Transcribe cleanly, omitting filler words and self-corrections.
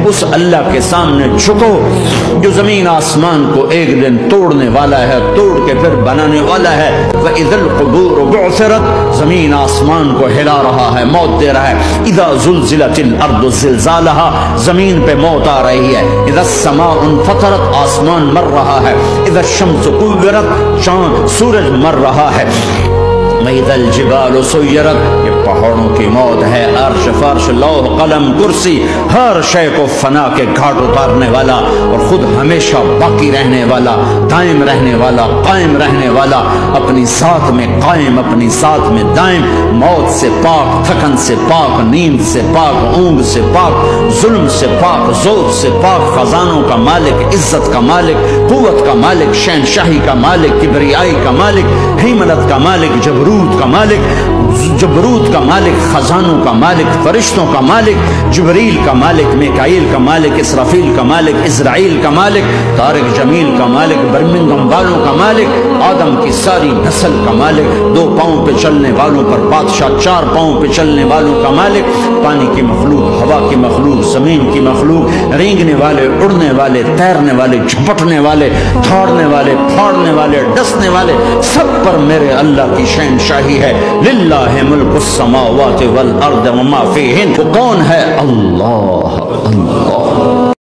اس اللہ کے سامنے جھکو جو زمین آسمان کو ایک دن توڑنے والا ہے، توڑ کے پھر بنانے والا ہے۔ وَإِذَا الْقُبُورُ بُعْثِرَتْ، زمین آسمان کو ہلا رہا ہے، موت دے رہا ہے۔ اِذَا زُلْزِلَتِ الْأَرْضُ زِلْزَالَهَا، زمین پہ موت آ رہی ہے۔ اِذَا السَّمَاءُ انفطرت، آسمان مر رہا ہے۔ اِذَا الشَّمْسُ كُوِّرَتْ، چاند سورج مر رہا ہے۔ وَإِذَا الْجِبَالُ سُيِّرَتْ، یہ پہاڑوں کی موت ہے۔ عرش فرش لوح قلم کرسی ہر شے کو فنا کے گھاٹ اتارنے والا اور خود ہمیشہ باقی رہنے والا، دائم رہنے والا، قائم رہنے والا، اپنی ذات میں قائم، اپنی ذات میں دائم، موت سے پاک، تھکن سے پاک، نیند سے پاک، اونگ سے پاک، ظلم سے پاک، ذوق سے پاک، خزانوں کا مالک، عزت کا مالک، قوت کا مالک، شہنشاہی کا مالک، کبریائی کا مالک، ہیمنت کا مالک، جبروت کا مالک، جبروت کا مالک، خزانوں کا مالک، فرشتوں کا مالک، جبریل کا مالک، میکائیل کا مالک، اسرافیل کا مالک، اسرائیل کا مالک، طارق جمیل کا مالک، برمنگھم والوں کا مالک، آدم کی ساری نسل کا مالک، 2 پاؤں پہ چلنے والوں پر بادشاہ، 4 پاؤں پہ چلنے والوں کا مالک، پانی کی مخلوق، ہوا کی مخلوق، زمین کی مخلوق، رینگنے والے، اڑنے والے، تیرنے والے، جھپٹنے والے، دھاڑنے والے، پھاڑنے والے، ڈسنے والے، سب پر میرے اللہ کی شہنشاہی ہے۔ للہ ملک السماوات والارض وما فیہن، وہ کون ہے؟ اللہ، اللہ۔